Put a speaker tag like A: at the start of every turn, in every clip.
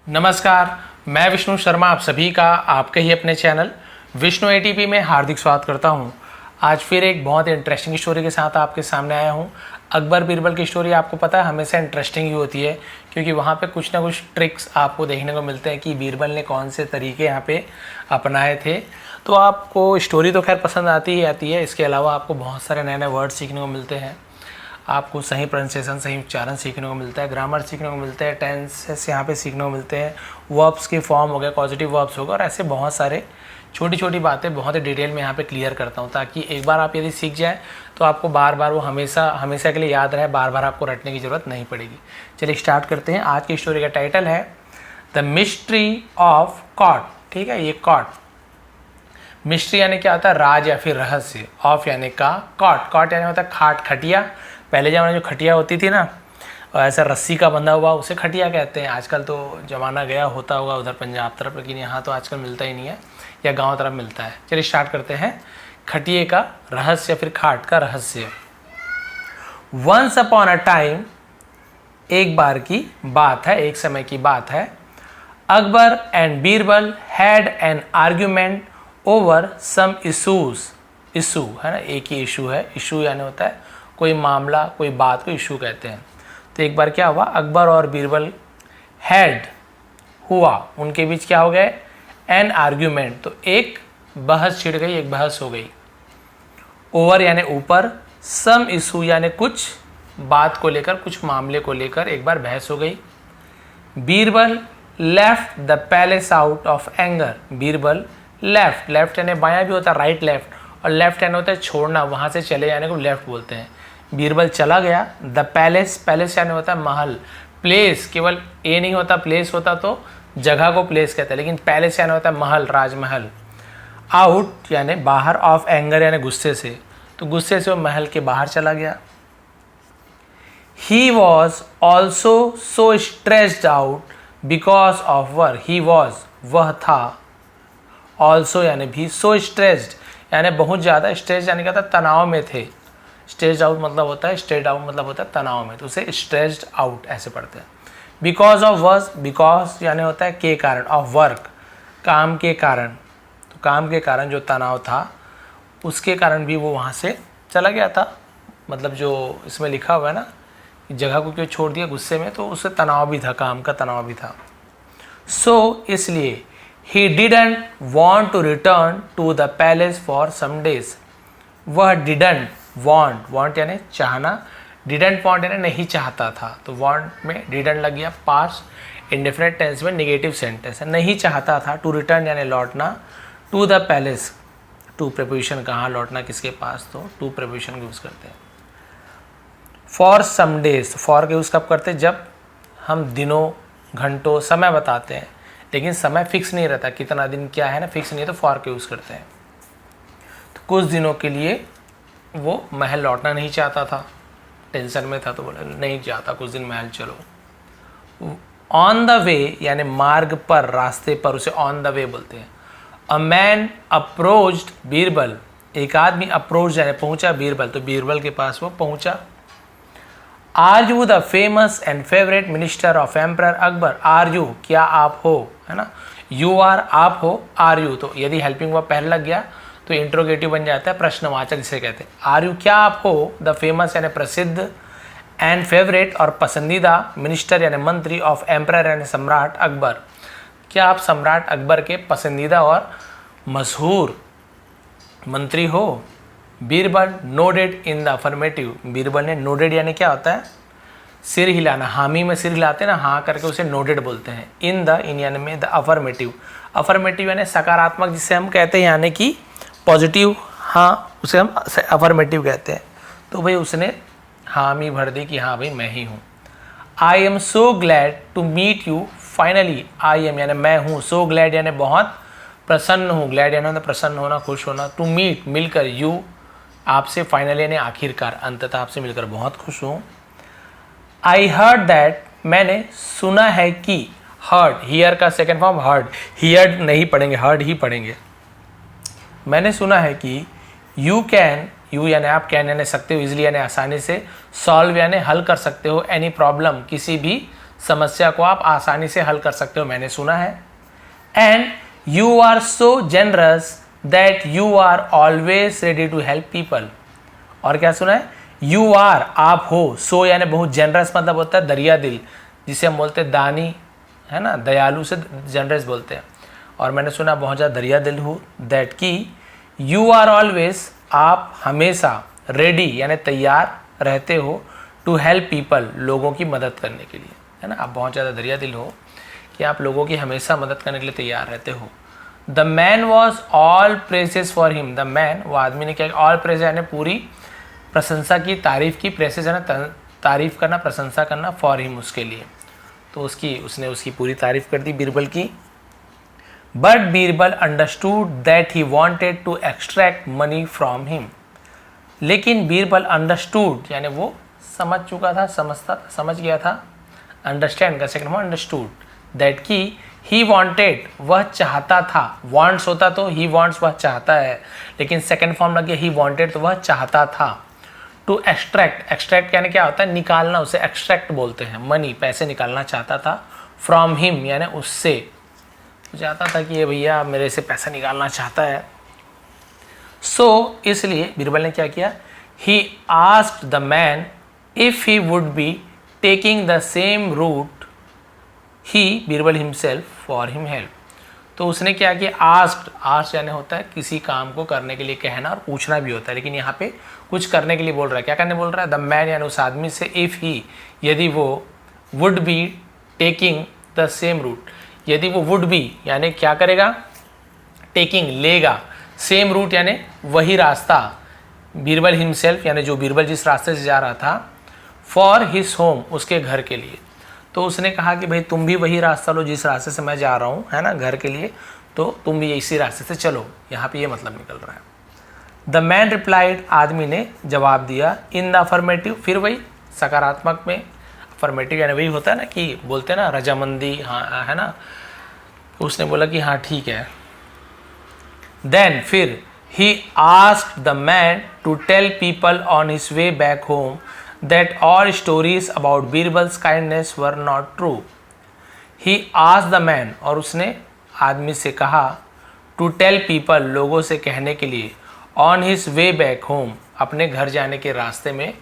A: नमस्कार, मैं विष्णु शर्मा आप सभी का आपके ही अपने चैनल विष्णु एटीपी में हार्दिक स्वागत करता हूं। आज फिर एक बहुत इंटरेस्टिंग स्टोरी के साथ आपके सामने आया हूं। अकबर बीरबल की स्टोरी आपको पता है हमेशा इंटरेस्टिंग ही होती है, क्योंकि वहां पे कुछ ना कुछ ट्रिक्स आपको देखने को मिलते हैं कि बीरबल ने कौन से तरीके यहाँ पे अपनाए थे। तो आपको स्टोरी तो खैर पसंद आती ही आती है, इसके अलावा आपको बहुत सारे नए नए वर्ड सीखने को मिलते हैं, आपको सही प्रोनाउंसिएशन सही उच्चारण सीखने को मिलता है, ग्रामर सीखने को मिलता है, टेंसेस यहाँ पे सीखने को मिलते हैं, वर्ब्स के फॉर्म हो गए, पॉजिटिव वर्ब्स होगा, और ऐसे बहुत सारे छोटी छोटी बातें बहुत ही डिटेल में यहाँ पे क्लियर करता हूँ, ताकि एक बार आप यदि सीख जाए तो आपको बार बार वो हमेशा हमेशा के लिए याद रहे, बार बार आपको रटने की ज़रूरत नहीं पड़ेगी। चलिए स्टार्ट करते हैं। आज की स्टोरी का टाइटल है द मिस्ट्री ऑफ कॉट। ठीक है, ये कॉट, मिस्ट्री यानी क्या होता है, राज या फिर रहस्य, ऑफ यानी का, कॉट, कॉट यानी होता है खाट, खटिया। पहले ज़माने जो खटिया होती थी ना, ऐसा रस्सी का बंधा हुआ, उसे खटिया कहते हैं। आजकल तो ज़माना गया होता होगा उधर पंजाब तरफ, लेकिन यहाँ तो आजकल मिलता ही नहीं है, या गांव तरफ मिलता है। चलिए स्टार्ट करते हैं। खटिए का रहस्य, फिर खाट का रहस्य। वंस अपॉन अ टाइम, एक बार की बात है, एक समय की बात है, Akbar and Birbal had an argument over some issues. Issue है ना, एक ही इशू है, इशू यानी होता है कोई मामला, कोई बात को इशू कहते हैं। तो एक बार क्या हुआ, अकबर और बीरबल हैड हुआ, उनके बीच क्या हो गए, एन आर्ग्यूमेंट, तो एक बहस छिड़ गई, एक बहस हो गई। ओवर यानी ऊपर, सम इशू यानी कुछ बात को लेकर, कुछ मामले को लेकर एक बार बहस हो गई। Birbal left the palace out of anger. Birbal left, left यानी बायां भी होता है, राइट लेफ्ट, और लेफ्ट यानी होता है छोड़ना, वहां से चले जाने को लेफ्ट बोलते हैं। बीरबल चला गया। द पैलेस, पैलेस यानी होता है महल, प्लेस केवल ए नहीं होता, प्लेस होता तो जगह को प्लेस कहते हैं, लेकिन पैलेस यानी होता है महल, राजमहल। आउट यानी बाहर, ऑफ एंगर यानी गुस्से से, तो गुस्से से वो महल के बाहर चला गया। He was also so stressed out because of work. He was, वह था, ऑल्सो यानी भी, सो स्ट्रेस्ड यानी बहुत ज़्यादा, स्ट्रेस यानी क्या था, तनाव में थे। स्ट्रेस्ड आउट मतलब होता है, स्ट्रेस्ड आउट मतलब होता है तनाव में, तो उसे स्ट्रेस्ड आउट ऐसे पढ़ते हैं। बिकॉज ऑफ वर्क, बिकॉज यानी होता है के कारण, ऑफ वर्क काम के कारण, तो काम के कारण जो तनाव था उसके कारण भी वो वहाँ से चला गया था। मतलब जो इसमें लिखा हुआ है ना, जगह को क्यों छोड़ दिया गुस्से में, तो उससे तनाव भी था, काम का तनाव भी था। सो इसलिए he didn't want to return to the palace for some days। वह didn't want, want यानी चाहना, didn't want यानी नहीं चाहता था, तो want में didn't लग गया, past indefinite tense में नेगेटिव सेंटेंस है, नहीं चाहता था। to return यानी लौटना, to the palace, to preposition कहाँ, लौटना किसके पास, तो to preposition यूज़ करते हैं। for some days, for के यूज़ कब करते हैं, जब हम दिनों घंटों समय बताते हैं, लेकिन समय फिक्स नहीं रहता, कितना दिन क्या है ना, फिक्स नहीं है, तो फॉर के यूज़ करते हैं। तो कुछ दिनों के लिए वो महल लौटना नहीं चाहता था, टेंशन में था, तो बोला नहीं चाहता कुछ दिन महल चलो। ऑन द वे यानी मार्ग पर, रास्ते पर, उसे ऑन द वे बोलते हैं। अ मैन अप्रोच्ड बीरबल, एक आदमी अप्रोच यानी पहुंचा बीरबल, तो बीरबल के पास वो पहुंचा। Are you the famous and favourite minister of emperor Akbar. Are you क्या आप हो, है ना, यू आर आप हो, आर यू, तो यदि हेल्पिंग वर्ब पहले लग गया तो इंट्रोगेटिव बन जाता है, प्रश्नवाचक जिसे कहते हैं। आर यू क्या आप हो, द फेमस यानी प्रसिद्ध, एंड फेवरेट और पसंदीदा, मिनिस्टर यानी मंत्री, ऑफ एम्परर यानी सम्राट अकबर, क्या आप सम्राट अकबर के पसंदीदा और मशहूर मंत्री हो। Birbal nodded in the affirmative. Birbal ने, नोडेड यानी क्या होता है, सिर हिलाना, हामी में सिर हिलाते हैं ना, हाँ करके उसे नोडेड बोलते हैं। इन द, इन यानी में, द अफर्मेटिव, अफर्मेटिव यानी सकारात्मक जिसे हम कहते हैं, यानी कि पॉजिटिव, हाँ उसे हम अफर्मेटिव कहते हैं। तो भाई उसने हामी भर दी कि हाँ भाई मैं ही हूँ। I am so glad to meet you finally. I am यानी मैं हूँ, सो ग्लैड यानी बहुत प्रसन्न हूँ, ग्लैड यानी प्रसन्न होना, खुश होना, टू मीट मिलकर, यू आपसे, फाइनली यानी आखिरकार, अंततः आपसे मिलकर बहुत खुश हूँ। आई हर्ड दैट मैंने सुना है कि, हर्ड, हियर का सेकेंड फॉर्म हर्ड, हियर नहीं पढ़ेंगे, हर्ड ही पढ़ेंगे। मैंने सुना है कि यू कैन, यू यानी आप, कैन यानी सकते हो, इजिली यानी आसानी से, सॉल्व यानी हल कर सकते हो, एनी प्रॉब्लम किसी भी समस्या को आप आसानी से हल कर सकते हो, मैंने सुना है। And you are so generous that you are always ready to help people. और क्या सुना है? यू आर, आप हो, सो यानी बहुत, जेनरस मतलब होता है दरिया दिल, जिसे हम बोलते हैं दानी, है ना, दयालु से जेनरस बोलते हैं। और मैंने सुना बहुत ज़्यादा दरिया दिल हूँ। दैट की यू आर ऑलवेज, आप हमेशा, रेडी यानी तैयार रहते हो, टू हेल्प पीपल, लोगों की मदद करने के लिए, है ना। आप बहुत ज़्यादा दरिया दिल हो कि आप लोगों की हमेशा मदद करने के लिए तैयार रहते हो। The man was all presses for him. The man, वो आदमी ने क्या, ऑल प्रेज यानी पूरी प्रशंसा की, तारीफ की, प्रेसेस है ना तारीफ करना, प्रशंसा करना, फॉर हिम उसके लिए, तो उसने उसकी पूरी तारीफ कर दी बीरबल की। But Birbal understood that he wanted to extract money from him. लेकिन बीरबल अंडरस्टूड यानी वो समझ चुका था, समझता था, समझ गया था। अंडरस्टैंड का सेकंड फॉर्म अंडरस्टूड, दैट की ही वॉन्टेड, वह चाहता था। वॉन्ट्स होता तो ही वॉन्ट्स, वह चाहता है, लेकिन सेकंड फॉर्म लगे ही वॉन्टेड, तो वह चाहता था। टू एक्सट्रैक्ट, एक्सट्रैक्ट यानी क्या होता है? निकालना, उसे एक्सट्रैक्ट बोलते हैं। मनी, पैसे निकालना चाहता था। फ्रॉम हिम यानी उससे, चाहता था कि ये भैया मेरे से पैसा निकालना चाहता है। सो इसलिए बीरबल ने क्या किया? He asked the man if he would be taking the same route he, Birbal himself, for him help. तो उसने क्या किया? आस्क्ड यानी होता है किसी काम को करने के लिए कहना और पूछना भी होता है, लेकिन यहाँ पे कुछ करने के लिए बोल रहा है। क्या करने बोल रहा है? द मैन यानी उस आदमी से, इफ़ ही, यदि वो, would be taking the same route, यदि वो वुड बी यानी क्या करेगा? टेकिंग, लेगा, सेम रूट यानी वही रास्ता, बीरबल हिमसेल्फ यानी जो बीरबल जिस रास्ते से जा रहा था, फॉर हिज होम, उसके घर के लिए। तो उसने कहा कि भाई तुम भी वही रास्ता लो जिस रास्ते से मैं जा रहा हूँ, है ना, घर के लिए, तो तुम भी इसी रास्ते से चलो। यहाँ पे ये मतलब निकल रहा है। द मैन रिप्लाइड, आदमी ने जवाब दिया, इन द अफर्मेटिव, फिर वही सकारात्मक में। अफर्मेटिव यानी वही होता है ना कि बोलते हैं ना रजामंदी, हाँ, है ना। उसने बोला कि हाँ ठीक है। देन फिर he asked the man to tell people on his way back home that all stories about Birbal's kindness were not true. He asked the man, और उसने आदमी से कहा, to tell people, लोगों से कहने के लिए, on his way back home, अपने घर जाने के रास्ते में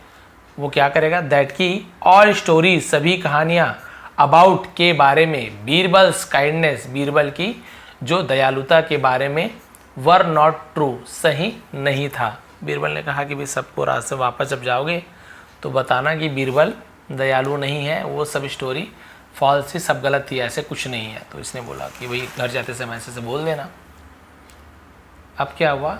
A: वो क्या करेगा? that की all stories, सभी कहानियाँ, about के बारे में, बीरबल्स काइंडनेस, बीरबल की जो दयालुता के बारे में, were not true, सही नहीं था। बीरबल ने कहा कि भाई सबको रास्ते वापस जब जाओगे तो बताना कि बीरबल दयालु नहीं है, वो सब स्टोरी फॉल्स थी, सब गलत थी, ऐसे कुछ नहीं है। तो इसने बोला कि भाई घर जाते समय ऐसे से बोल देना। अब क्या हुआ?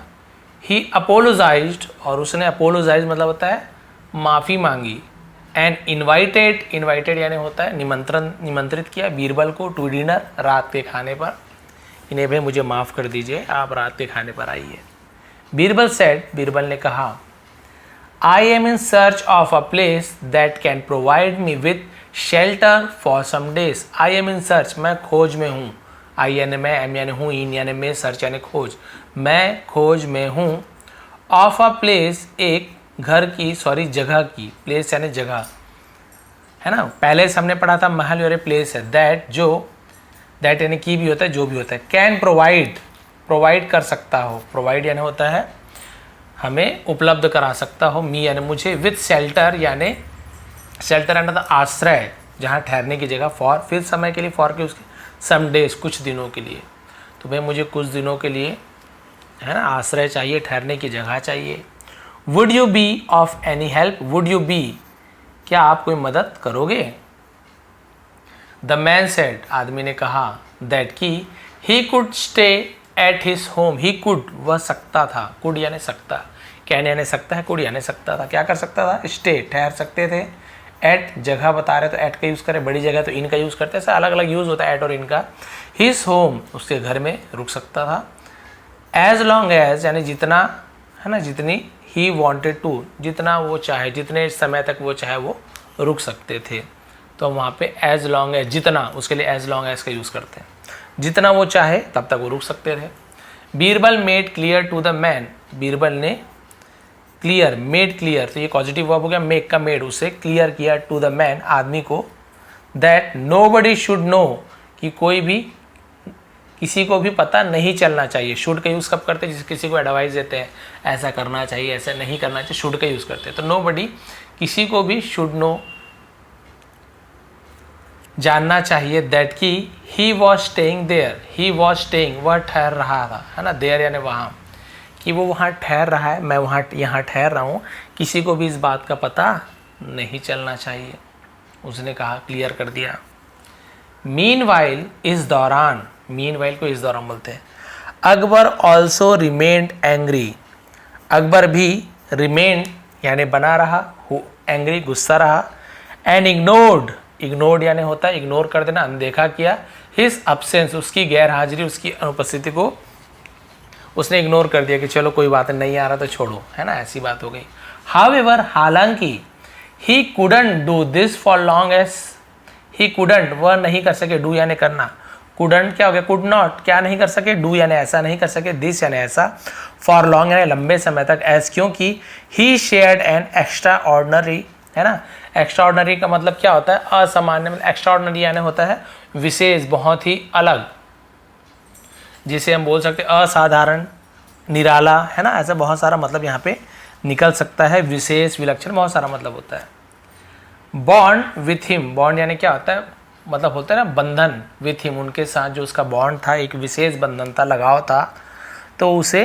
A: ही अपोलोजाइज्ड, और उसने अपोलोजाइज मतलब होता है माफ़ी मांगी। एंड इनवाइटेड यानी होता है निमंत्रित किया बीरबल को, टू डिनर, रात के खाने पर। इन्हें भाई मुझे माफ़ कर दीजिए, आप रात के खाने पर आइए। बीरबल सेड, बीरबल ने कहा, I am in search of a place that can provide me with shelter for some days. I am in search, मैं खोज में हूँ। I यानी मैं, M यानी हूँ, in यानी मैं, search यानी खोज, मैं खोज में हूँ। Of a place, एक घर की, सॉरी जगह की, place यानी जगह, है ना। पहले से हमने पढ़ा था महल और प्लेस है। दैट जो, दैट यानी की भी होता है, जो भी होता है। कैन प्रोवाइड, प्रोवाइड कर सकता हो, प्रोवाइड यानी होता है हमें उपलब्ध करा सकता हो, मी यानी मुझे, विथ शेल्टर यानी, शेल्टर यानी आश्रय, जहाँ ठहरने की जगह, फॉर फिर समय के लिए, फॉर के उसके, सम डेज कुछ दिनों के लिए। तो भाई मुझे कुछ दिनों के लिए, है ना, आश्रय चाहिए, ठहरने की जगह चाहिए। Would you be of any help, would you be, क्या आप कोई मदद करोगे? द मैन सेड, आदमी ने कहा, दैट की he could stay at his home, he could, वह सकता था, कुड यानी सकता, कैन यानी सकता है, कुड यानी सकता था, क्या कर सकता था? स्टे, ठहर सकते थे। एट जगह बता रहे तो एट का यूज़ करें, बड़ी जगह तो इन का यूज़ करते हैं, अलग अलग यूज़ होता है एट और इन का। हिज होम, उसके घर में रुक सकता था। एज लॉन्ग एज यानी जितना, है ना, जितनी, ही वॉन्टेड टू, जितना वो चाहे, जितने समय तक वो चाहे वो रुक सकते थे। तो वहाँ पे एज लॉन्ग एज, जितना, उसके लिए एज लॉन्ग एज का यूज़ करते हैं, जितना वो चाहे तब तक वो रुक सकते थे। Birbal made clear to the man, Birbal ने क्लियर, मेड क्लियर, तो ये पॉजिटिव वर्ब हो गया, मेक का मेड, उसे क्लियर किया, टू द मैन, आदमी को, दैट नोबडी शुड नो, कि कोई भी किसी को भी पता नहीं चलना चाहिए। शुड का यूज़ कब करते हैं? जिस किसी को एडवाइस देते हैं ऐसा करना चाहिए, ऐसा नहीं करना चाहिए, शुड का यूज़ करते हैं। तो नोबडी, किसी को भी शुड नो, जानना चाहिए दैट कि he was staying there, he was staying, वह ठहर रहा था, है ना, देयर यानी वहाँ, कि वो वहाँ ठहर रहा है, मैं वहाँ यहाँ ठहर रहा हूँ, किसी को भी इस बात का पता नहीं चलना चाहिए। उसने कहा, क्लियर कर दिया। मीनवाइल, इस दौरान, मीनवाइल को इस दौरान बोलते हैं। Akbar also remained angry, Akbar भी रिमेन्ड यानी बना रहा, एंग्री गुस्सा रहा, एंड इग्नोर्ड, इग्नोर्ड यानी होता है इग्नोर कर देना, अनदेखा किया, हिज अब्सेंस, उसकी गैर हाजिरी, उसकी अनुपस्थिति को उसने इग्नोर कर दिया कि चलो कोई बात नहीं आ रहा तो छोड़ो, है ना, ऐसी बात हो गई। हाउएवर, हालांकि, he couldn't do this for long as, he couldn't, वह नहीं कर सके, डू यानी करना, कुडंट क्या हो गया, कुड नॉट, क्या नहीं कर सके, डू यानी ऐसा नहीं कर सके, दिस यानी ऐसा, फॉर लॉन्ग यानी लंबे समय तक, एज क्योंकि, ही शेयर्ड एन एक्स्ट्रा ऑर्डनरी, है ना, एक्स्ट्रा ऑर्डनरी का मतलब क्या होता है, असामान्य, मतलब एक्स्ट्रा ऑर्डनरी यानी होता है विशेष, बहुत ही अलग, जिसे हम बोल सकते हैं असाधारण, निराला, है ना, ऐसा बहुत सारा मतलब यहाँ पे निकल सकता है, विशेष, विलक्षण, बहुत सारा मतलब होता है। बॉन्ड विथ हिम, बॉन्ड यानी क्या होता है, मतलब होता है ना बंधन, विथ हिम, उनके साथ जो उसका बॉन्ड था, एक विशेष बंधन था, लगाव था, तो उसे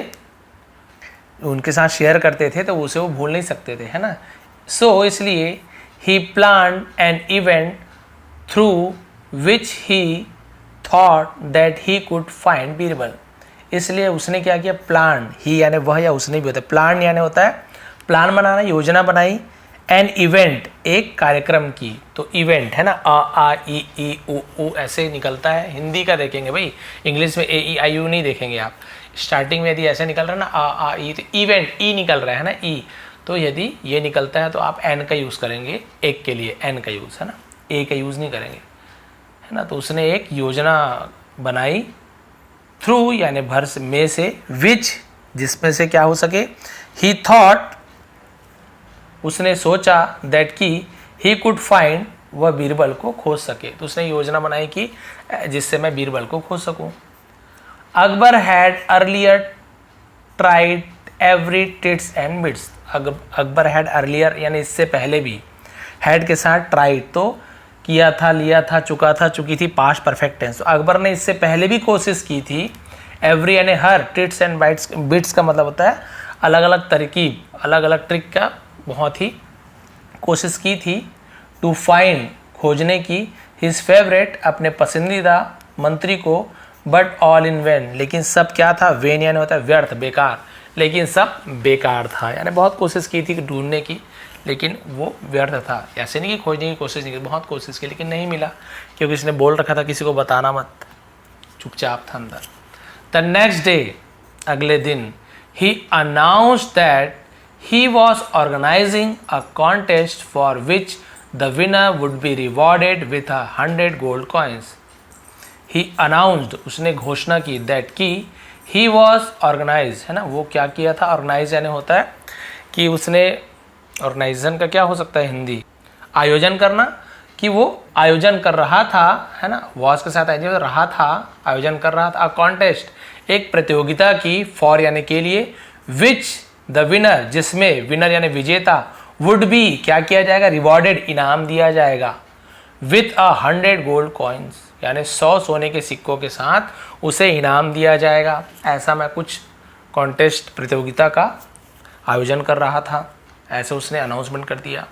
A: उनके साथ शेयर करते थे, तो उसे वो भूल नहीं सकते थे, है ना। सो इसलिए he plan an event through which he thought that he could find Birbal, इसलिए उसने क्या किया, प्लान, ही यानी वह या उसने भी होता है, प्लान यानी होता है प्लान बनाना, योजना बनाई, एन इवेंट, एक कार्यक्रम की, तो इवेंट है ना, आ ई उ ऐसे निकलता है, हिंदी का देखेंगे भाई, इंग्लिश में ए ई आई यू नहीं देखेंगे आप, स्टार्टिंग में यदि ऐसे निकल रहा है ना आ ई, तो इवेंट ई निकल रहा है ना, ई, तो यदि ये निकलता है तो आप एन का यूज़ करेंगे, एक के लिए एन का यूज़, है ना, ए का यूज़ नहीं करेंगे, है ना। तो उसने एक योजना बनाई, थ्रू यानी भर से, में से, विच जिसमें से क्या हो सके, ही थॉट उसने सोचा, दैट की ही कुड फाइंड, वह बीरबल को खोज सके, तो उसने योजना बनाई कि जिससे मैं बीरबल को खोज सकूं। Akbar had earlier tried every tits and bits, Akbar had earlier यानी इससे पहले भी, हैड के साथ ट्राइड तो किया था, लिया था, चुका था, चुकी थी, पास्ट परफेक्ट टेंस, तो अकबर ने इससे पहले भी कोशिश की थी, एवरी यानी हर, टिट्स एंड बाइट्स, बिट्स का मतलब होता है अलग अलग तरकीब, अलग अलग ट्रिक का बहुत ही कोशिश की थी, टू फाइंड खोजने की, हिज फेवरेट अपने पसंदीदा मंत्री को, बट ऑल इन वैन, लेकिन सब क्या था, वेन यानी होता है व्यर्थ, बेकार, लेकिन सब बेकार था, यानी बहुत कोशिश की थी ढूंढने की, लेकिन वो व्यर्थ था, ऐसे नहीं कि खोजने की कोशिश नहीं की, बहुत कोशिश की लेकिन नहीं मिला, क्योंकि इसने बोल रखा था किसी को बताना मत, चुपचाप था अंदर। द नेक्स्ट डे, अगले दिन, he announced that he was organizing a contest for which the winner would be rewarded with 100 gold coins. He announced, उसने घोषणा की, that कि he was organized, है ना, वो क्या किया था, organize यानी होता है कि उसने, ऑर्गेनाइजेशन का क्या हो सकता है हिंदी, आयोजन करना, कि वो आयोजन कर रहा था, है ना, was के साथ आयोजन रहा था, आयोजन कर रहा था, a contest, एक प्रतियोगिता की, for यानी के लिए, which द विनर, जिसमें विनर यानी विजेता, वुड बी क्या किया जाएगा, रिवॉर्डेड इनाम दिया जाएगा, विथ 100 गोल्ड कॉइन्स यानी 100 सोने के सिक्कों के साथ उसे इनाम दिया जाएगा। ऐसा मैं कुछ कॉन्टेस्ट प्रतियोगिता का आयोजन कर रहा था, ऐसे उसने अनाउंसमेंट कर दिया।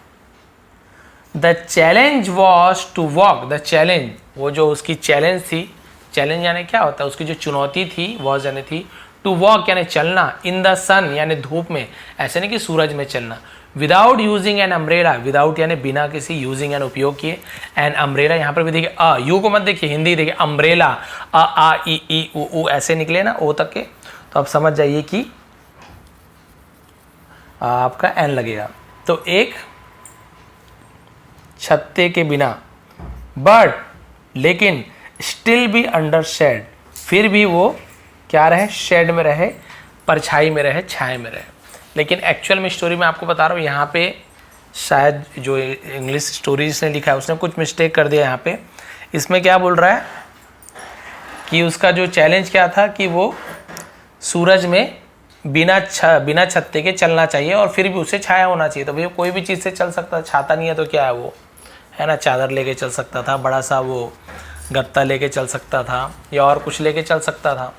A: The challenge was to walk, the challenge, वो जो उसकी चैलेंज थी, चैलेंज यानी क्या होता है, उसकी जो चुनौती थी, वॉज यानी थी, टू वॉक यानी चलना, इन द सन यानी धूप में, ऐसे नहीं कि सूरज में चलना, without using an umbrella, without यानी बिना किसी, यूजिंग यानी उपयोग किए, एन अम्ब्रेला, यहाँ पर भी देखिए अ, यू को मत देखिए, हिंदी देखिए, अम्ब्रेला, अ आ ई उ ऐसे निकले ना ओ तक के, तो आप समझ जाइए कि आपका एन लगेगा। तो एक छत्ते के बिना, बट लेकिन, स्टिल भी अंडर शेड, फिर भी वो क्या रहे, शेड में रहे, परछाई में रहे, छाए में रहे। लेकिन एक्चुअल में स्टोरी में आपको बता रहा हूँ, यहाँ पे शायद जो इंग्लिश स्टोरीज ने लिखा है उसने कुछ मिस्टेक कर दिया यहाँ पे। इसमें क्या बोल रहा है कि उसका जो चैलेंज क्या था कि वो सूरज में बिना छत्ते के चलना चाहिए और फिर भी उसे छाया होना चाहिए। तो भैया कोई भी चीज़ से चल सकता है, छाता नहीं है तो क्या है वो, है ना, चादर लेके चल सकता था, बड़ा सा वो गत्ता लेके चल सकता था या और कुछ लेके चल सकता था।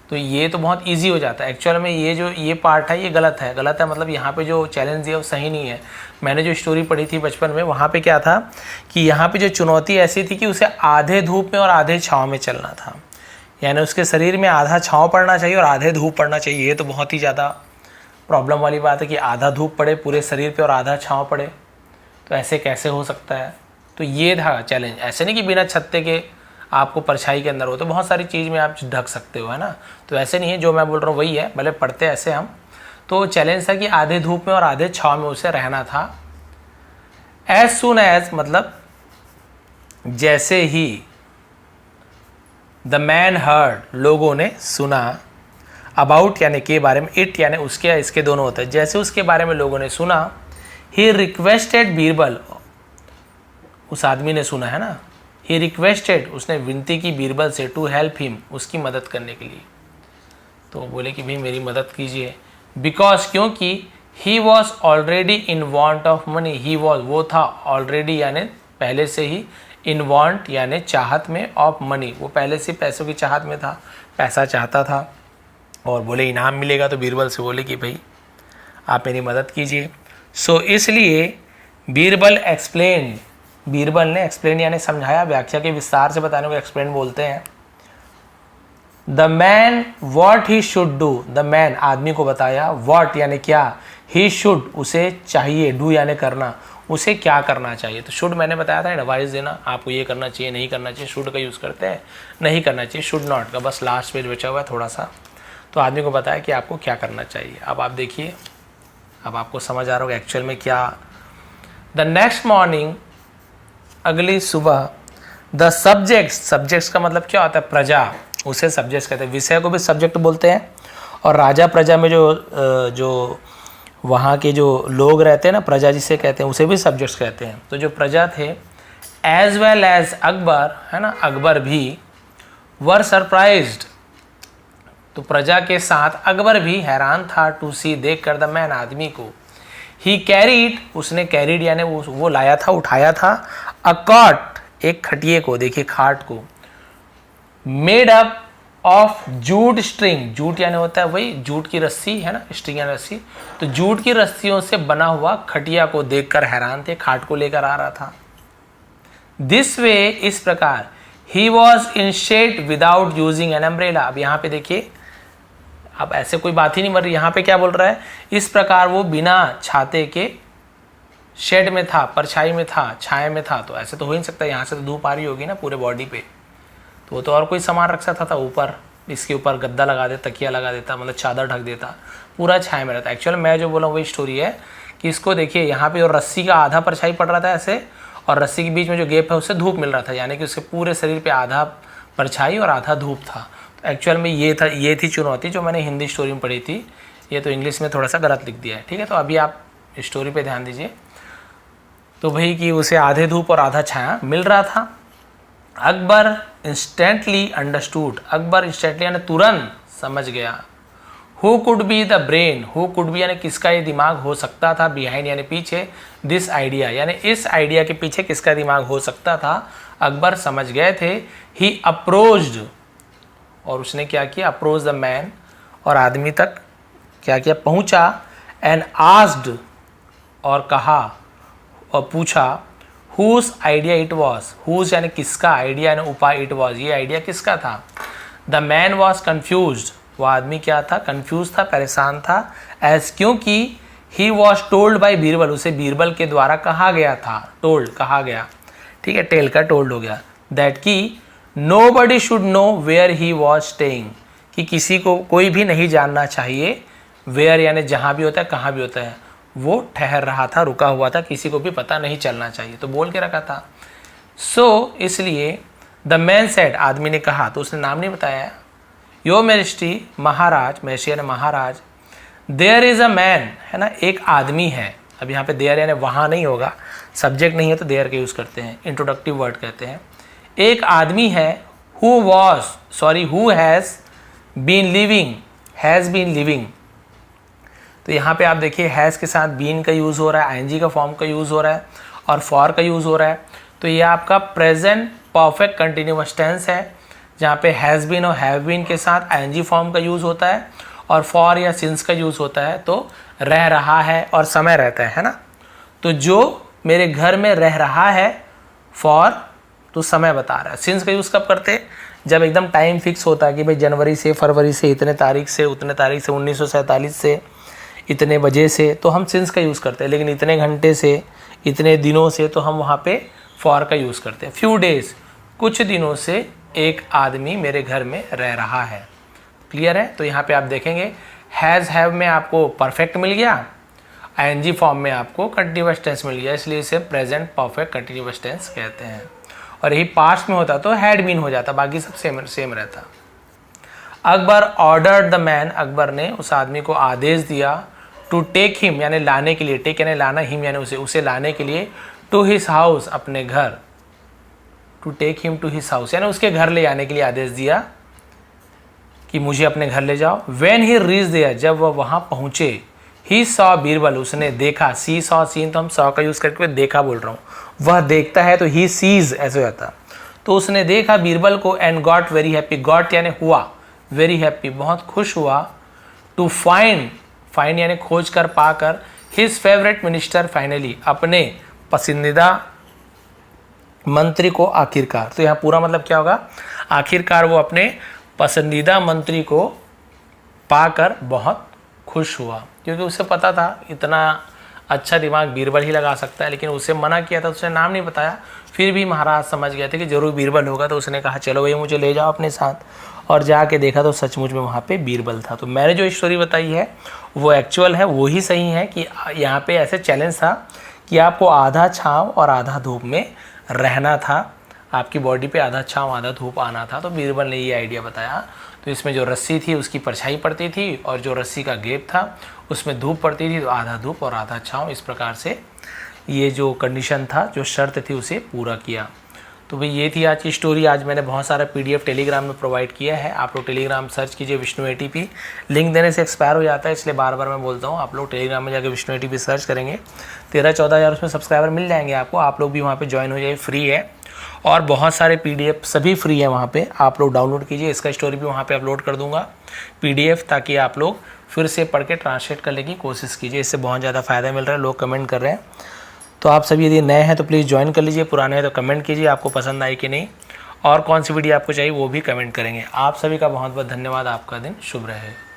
A: तो ये तो बहुत इजी हो जाता है। एक्चुअल में ये पार्ट है ये गलत है मतलब यहाँ पे जो चैलेंज दिया वो सही नहीं है। मैंने जो स्टोरी पढ़ी थी बचपन में वहाँ पे क्या था कि यहाँ पे जो चुनौती ऐसी थी कि उसे आधे धूप में और आधे छाँव में चलना था, यानी उसके शरीर में आधा छाँव पड़ना चाहिए और आधे धूप पड़ना चाहिए। ये तो बहुत ही ज़्यादा प्रॉब्लम वाली बात है कि आधा धूप पड़े पूरे शरीर पे और आधा छाँव पड़े, तो ऐसे कैसे हो सकता है। तो ये था चैलेंज। ऐसे नहीं कि बिना छत्ते के आपको परछाई के अंदर हो, तो बहुत सारी चीज़ में आप ढक सकते हो, है ना। तो ऐसे नहीं है, जो मैं बोल रहा हूँ वही है, भले पढ़ते ऐसे हम। तो चैलेंज था कि आधे धूप में और आधे छाँव में उसे रहना था। एज सुन एज मतलब जैसे ही, द मैन हर्ड लोगों ने सुना, अबाउट यानी के बारे में, इट यानी उसके या इसके दोनों होता है, जैसे उसके बारे में लोगों ने सुना, ही रिक्वेस्टेड बीरबल, उस आदमी ने सुना, है ना, ही रिक्वेस्टेड उसने विनती की बीरबल से, टू हेल्प हिम उसकी मदद करने के लिए। तो बोले कि भाई मेरी मदद कीजिए, बिकॉज क्योंकि he was already in want of money, he was वो था ऑलरेडी यानी पहले से ही, इन वांट यानी चाहत में, ऑफ मनी वो पहले से पैसों की चाहत में था, पैसा चाहता था। और बोले इनाम मिलेगा, तो बीरबल से बोले कि भाई आप मेरी मदद कीजिए। सो इसलिए बीरबल एक्सप्लेन, बीरबल ने एक्सप्लेन यानी समझाया, व्याख्या के विस्तार से बताने को एक्सप्लेन बोलते हैं। The man what he should do, the man आदमी को बताया, वॉट यानी क्या, ही शुड उसे चाहिए, डू यानी करना, उसे क्या करना चाहिए। तो शुड मैंने बताया था एडवाइस देना, आपको ये करना चाहिए नहीं करना चाहिए, शुड का यूज़ करते हैं, नहीं करना चाहिए शुड नॉट का, बस लास्ट पेज बचा हुआ है थोड़ा सा। तो आदमी को बताया कि आपको क्या करना चाहिए। अब आप देखिए, अब आपको समझ आ रहा होगा एक्चुअल में क्या। द नेक्स्ट मॉर्निंग अगली सुबह, द सब्जेक्ट्स का मतलब क्या होता है, प्रजा, उसे सब्जेक्ट्स कहते हैं, विषय को भी सब्जेक्ट बोलते हैं। और राजा प्रजा में जो वहाँ के जो लोग रहते हैं ना, प्रजा जिसे कहते हैं, उसे भी सब्जेक्ट्स कहते हैं। तो जो प्रजा थे, एज वेल एज अकबर, है ना, अकबर भी, वर सरप्राइज्ड, तो प्रजा के साथ अकबर भी हैरान था, टू सी देख कर, द मैन आदमी को, ही कैरीड उसने कैरीड यानी वो लाया था, उठाया था, अ कॉट एक खटिए को, देखिए खाट को, made up of jute string, jute यानी होता है वही जूट की रस्सी, है ना, स्ट्रिंग यानी रस्सी, तो जूट की रस्सियों से बना हुआ खटिया को देखकर हैरान थे, खाट को लेकर आ रहा था। दिस वे इस प्रकार, he was in shade without using an umbrella. अब यहाँ पे देखिए, अब ऐसे कोई बात ही नहीं बन रही, यहाँ पे क्या बोल रहा है, इस प्रकार वो बिना छाते के शेड में था, परछाई में था, छाया में था। तो ऐसे तो हो ही नहीं सकता, यहाँ से तो धूप आ रही होगी ना पूरे बॉडी पे, तो वो तो और कोई सामान रख सकता था ऊपर, इसके ऊपर गद्दा लगा देता, तकिया लगा देता, मतलब चादर ढक देता, पूरा छाया में रहता। एक्चुअल मैं जो बोला वही स्टोरी है कि इसको देखिए यहाँ पे, और रस्सी का आधा परछाई पड़ रहा था ऐसे, और रस्सी के बीच में जो गैप है उससे धूप मिल रहा था, यानी कि उसके पूरे शरीर पे आधा परछाई और आधा धूप था। तो एक्चुअल में ये थी चुनौती जो मैंने हिंदी स्टोरी में पढ़ी थी, ये तो इंग्लिश में थोड़ा सा गलत लिख दिया है, ठीक है। तो अभी आप स्टोरी पे ध्यान दीजिए। तो भाई कि उसे आधे धूप और आधा छाया मिल रहा था। Akbar instantly understood, Akbar instantly यानी तुरंत समझ गया। Who could be the brain, who could be यानी किसका ये दिमाग हो सकता था, बिहाइंड यानी पीछे, दिस आइडिया यानी इस आइडिया के पीछे किसका दिमाग हो सकता था, अकबर समझ गए थे। ही अप्रोच्ड, और उसने क्या किया, अप्रोच द मैन, और आदमी तक क्या किया, पहुंचा, एंड आस्क्ड और कहा और पूछा, whose idea it was, whose यानी किसका, आइडिया यानी उपाय, इट वॉज ये आइडिया किसका था। द मैन वॉज कन्फ्यूज, वो आदमी क्या था, कन्फ्यूज था, परेशान था, एज क्योंकि he was told by Birbal, उसे बीरबल के द्वारा कहा गया था, टोल्ड कहा गया, ठीक है, टेल का टोल्ड हो गया, दैट की nobody should know where he was staying, कि किसी को कोई भी नहीं जानना चाहिए, वेयर यानी जहाँ भी होता है, कहाँ भी होता है, वो ठहर रहा था, रुका हुआ था, किसी को भी पता नहीं चलना चाहिए, तो बोल के रखा था। सो इसलिए द मैन सेड, आदमी ने कहा, तो उसने नाम नहीं बताया, योर मैजेस्टी महाराज, मैजेस्टी यानी महाराज, देयर इज अ मैन, है ना, एक आदमी है, अब यहाँ पे देयर यानी वहाँ नहीं होगा, सब्जेक्ट नहीं है तो देयर का यूज़ करते हैं, इंट्रोडक्टिव वर्ड कहते हैं। एक आदमी है हु हैज़ बीन लिविंग। तो यहाँ पे आप देखिए हैज़ के साथ बीन का यूज़ हो रहा है, आईएनजी का फॉर्म का यूज़ हो रहा है और फॉर का यूज़ हो रहा है। तो ये आपका प्रेजेंट परफेक्ट कंटिन्यूअस टेंस है, जहाँ पे हैज़ बीन और हैव बीन के साथ आईएनजी फॉर्म का यूज़ होता है और फॉर या सिंस का यूज़ होता है। तो रह रहा है और समय रहता है ना। तो जो मेरे घर में रह रहा है, फॉर तो समय बता रहा है। सिंस का यूज़ कब करते हैं? जब एकदम टाइम फिक्स होता है कि भाई जनवरी से फरवरी से इतने तारीख से उतने तारीख से 1947 से इतने बजे से, तो हम सिंस का यूज़ करते हैं। लेकिन इतने घंटे से इतने दिनों से तो हम वहाँ पे फॉर का यूज़ करते हैं। फ्यू डेज कुछ दिनों से एक आदमी मेरे घर में रह रहा है। क्लियर है? तो यहाँ पे आप देखेंगे हैज़ हैव में आपको परफेक्ट मिल गया, आईएनजी फॉर्म में आपको कंटिन्यूअस टेंस मिल गया, इसलिए इसे प्रेजेंट परफेक्ट कंटिन्यूअस टेंस कहते हैं। और यही पास्ट में होता तो हैड बीन हो जाता, बाकी सब सेम रहता। Akbar ordered the man, Akbar ने उस आदमी को आदेश दिया, टू टेक हिम यानी लाने के लिए, टेक यानी लाना, हिम यानी उसे लाने के लिए, टू हिज हाउस अपने घर, to take him to his house यानी उसके घर ले आने के लिए आदेश दिया कि मुझे अपने घर ले जाओ। व्हेन ही रीच देयर, जब वह वहाँ पहुँचे, ही सॉ बीरबल, उसने देखा, सी सॉ सीन तो हम सॉ का यूज़ करके देखा बोल रहा हूँ, वह देखता है तो ही सीज ऐसे हो जाता। तो उसने देखा बीरबल को, and got very happy, got यानी हुआ, वेरी हैप्पी बहुत खुश हुआ, टू फाइंड यानी खोज कर पाकर, हिज फेवरेट मिनिस्टर फाइनली, अपने पसंदीदा मंत्री को आखिरकार। तो यहाँ पूरा मतलब क्या होगा? आखिरकार वो अपने पसंदीदा मंत्री को पाकर बहुत खुश हुआ, क्योंकि उसे पता था इतना अच्छा दिमाग बीरबल ही लगा सकता है। लेकिन उसे मना किया था, उसने नाम नहीं बताया, फिर भी महाराज समझ गए थे कि जरूर बीरबल होगा। तो उसने कहा चलो भैया मुझे ले जाओ अपने साथ, और जाके देखा तो सचमुच में वहाँ पे बीरबल था। तो मैंने जो स्टोरी बताई है वो एक्चुअल है, वो ही सही है कि यहाँ पे ऐसे चैलेंज था कि आपको आधा छाँव और आधा धूप में रहना था, आपकी बॉडी पे आधा छाँव आधा धूप आना था। तो बीरबल ने ये आइडिया बताया। तो इसमें जो रस्सी थी उसकी परछाई पड़ती थी और जो रस्सी का गेप था उसमें धूप पड़ती थी, तो आधा धूप और आधा छाँव, इस प्रकार से ये जो कंडीशन था, जो शर्त थी, उसे पूरा किया। तो भाई ये थी आज की स्टोरी। आज मैंने बहुत सारा PDF टेलीग्राम में प्रोवाइड किया है, आप लोग टेलीग्राम सर्च कीजिए विष्णु ATP। लिंक देने से एक्सपायर हो जाता है, इसलिए बार बार मैं बोलता हूँ, आप लोग टेलीग्राम में जाकर विष्णु ATP सर्च करेंगे, 13-14 हज़ार उसमें सब्सक्राइबर मिल जाएंगे आपको। आप लोग भी वहाँ पर ज्वाइन हो जाइए, फ्री है, और बहुत सारे PDF सभी फ्री है वहाँ पे, आप लोग डाउनलोड कीजिए। इसका स्टोरी भी वहाँ पे अपलोड कर दूंगा PDF, ताकि आप लोग फिर से पढ़ के ट्रांसलेट करने की कोशिश कीजिए। इससे बहुत ज़्यादा फ़ायदा मिल रहा है, लोग कमेंट कर रहे हैं। तो आप सभी यदि नए हैं तो प्लीज़ ज्वाइन कर लीजिए, पुराने हैं तो कमेंट कीजिए आपको पसंद आई कि नहीं, और कौन सी वीडियो आपको चाहिए वो भी कमेंट करेंगे। आप सभी का बहुत बहुत धन्यवाद। आपका दिन शुभ रहे।